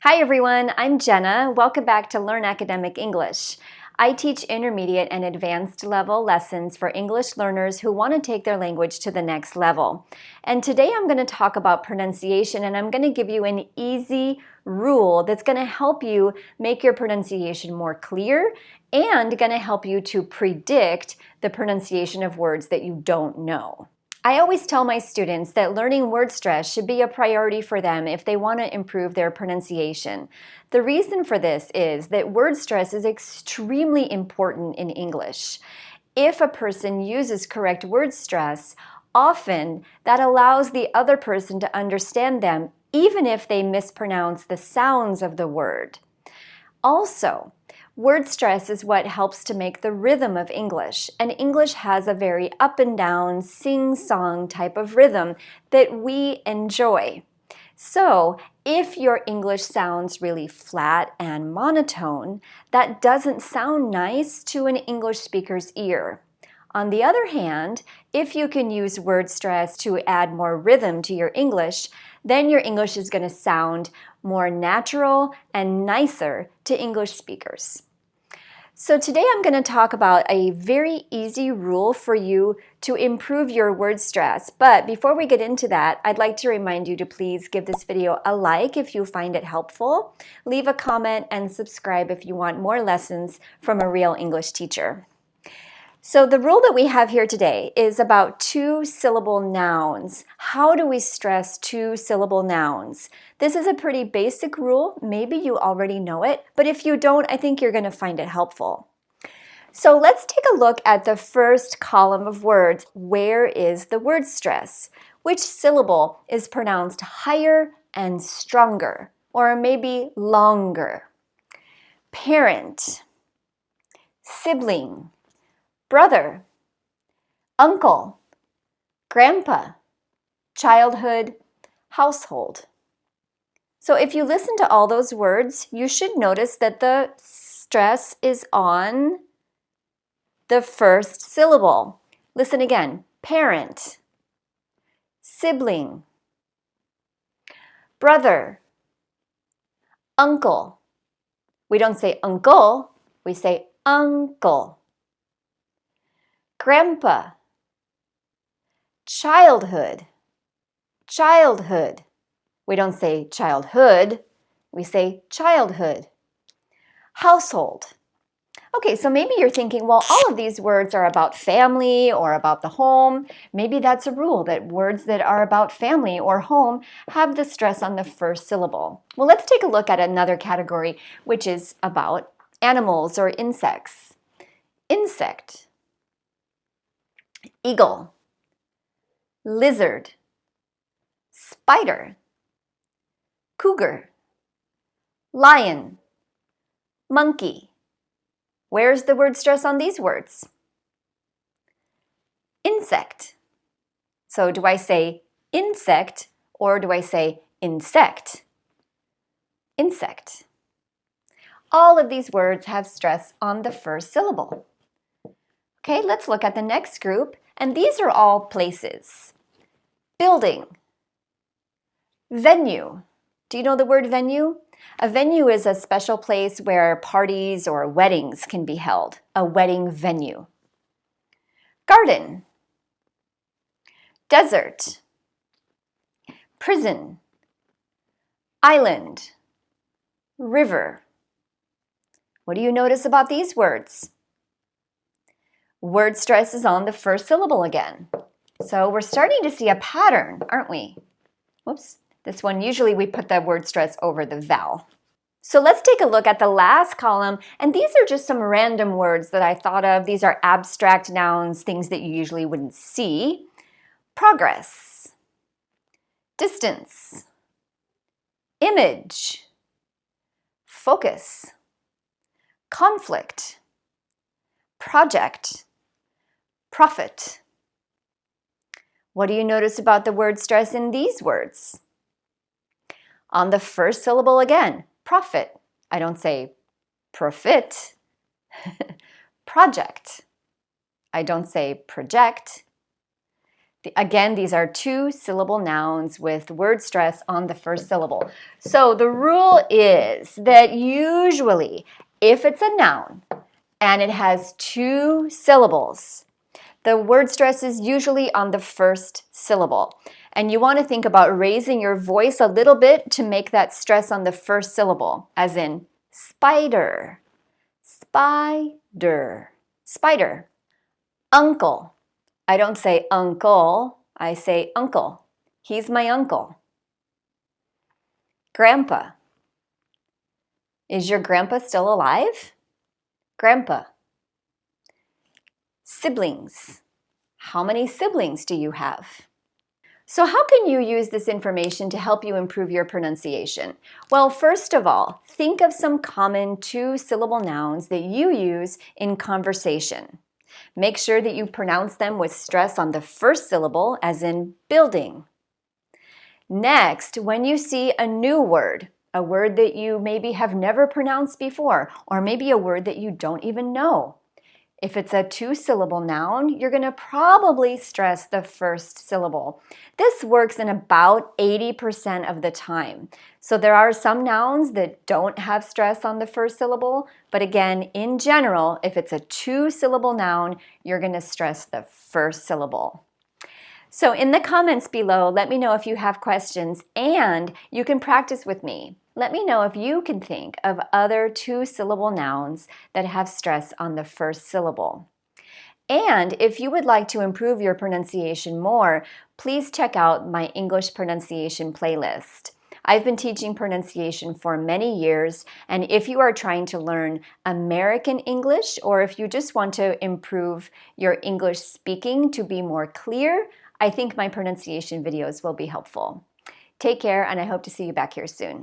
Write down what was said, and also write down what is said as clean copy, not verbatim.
Hi everyone, I'm Jenna. Welcome back to Learn Academic English. I teach intermediate and advanced level lessons for English learners who want to take their language to the next level. And today I'm going to talk about pronunciation, and I'm going to give you an easy rule that's going to help you make your pronunciation more clear and going to help you to predict the pronunciation of words that you don't know. I always tell my students that learning word stress should be a priority for them if they want to improve their pronunciation. The reason for this is that word stress is extremely important in English. If a person uses correct word stress, often that allows the other person to understand them even if they mispronounce the sounds of the word. Also, word stress is what helps to make the rhythm of English, and English has a very up and down, sing-song type of rhythm that we enjoy. So, if your English sounds really flat and monotone, that doesn't sound nice to an English speaker's ear. On the other hand, if you can use word stress to add more rhythm to your English, then your English is going to sound more natural and nicer to English speakers. So today I'm going to talk about a very easy rule for you to improve your word stress. But before we get into that, I'd like to remind you to please give this video a like if you find it helpful, leave a comment, and subscribe if you want more lessons from a real English teacher. So the rule that we have here today is about two-syllable nouns. How do we stress two-syllable nouns? This is a pretty basic rule. Maybe you already know it, but if you don't, I think you're going to find it helpful. So let's take a look at the first column of words. Where is the word stress? Which syllable is pronounced higher and stronger, or maybe longer? Parent, sibling, brother, uncle, grandpa, childhood, household. So if you listen to all those words, you should notice that the stress is on the first syllable. Listen again. Parent, sibling, brother, uncle. We don't say uncle, we say uncle. Grandpa, childhood, childhood. We don't say childhood, we say childhood. Household. Okay, so maybe you're thinking, well, all of these words are about family or about the home. Maybe that's a rule that words that are about family or home have the stress on the first syllable. Well, let's take a look at another category, which is about animals or insects. Insect, eagle, lizard, spider, cougar, lion, monkey. Where's the word stress on these words? Insect. So do I say insect or do I say insect? Insect. All of these words have stress on the first syllable. Okay, let's look at the next group, and these are all places. Building, venue. Do you know the word venue? A venue is a special place where parties or weddings can be held, a wedding venue. Garden, desert, prison, island, river. What do you notice about these words? Word stress is on the first syllable again. So we're starting to see a pattern, aren't we? Whoops. This one, usually we put the word stress over the vowel. So let's take a look at the last column, and these are just some random words that I thought of. These are abstract nouns, things that you usually wouldn't see. Progress, distance, image, focus, conflict, project, profit. What do you notice about the word stress in these words? On the first syllable again, profit. I don't say profit. Project. I don't say project. Again, these are two-syllable nouns with word stress on the first syllable. So the rule is that usually, if it's a noun and it has two syllables, the word stress is usually on the first syllable. And you want to think about raising your voice a little bit to make that stress on the first syllable, as in spider, spider, spider. Uncle. I don't say uncle, I say uncle. He's my uncle. Grandpa. Is your grandpa still alive? Grandpa. Siblings. How many siblings do you have? So how can you use this information to help you improve your pronunciation? Well, first of all, think of some common two-syllable nouns that you use in conversation. Make sure that you pronounce them with stress on the first syllable, as in building. Next, when you see a new word, a word that you maybe have never pronounced before, or maybe a word that you don't even know, if it's a two-syllable noun, you're going to probably stress the first syllable. This works in about 80% of the time. So there are some nouns that don't have stress on the first syllable, but again, in general, if it's a two-syllable noun, you're going to stress the first syllable. So in the comments below, let me know if you have questions, and you can practice with me. Let me know if you can think of other two-syllable nouns that have stress on the first syllable. And if you would like to improve your pronunciation more, please check out my English pronunciation playlist. I've been teaching pronunciation for many years, and if you are trying to learn American English, or if you just want to improve your English speaking to be more clear, I think my pronunciation videos will be helpful. Take care, and I hope to see you back here soon.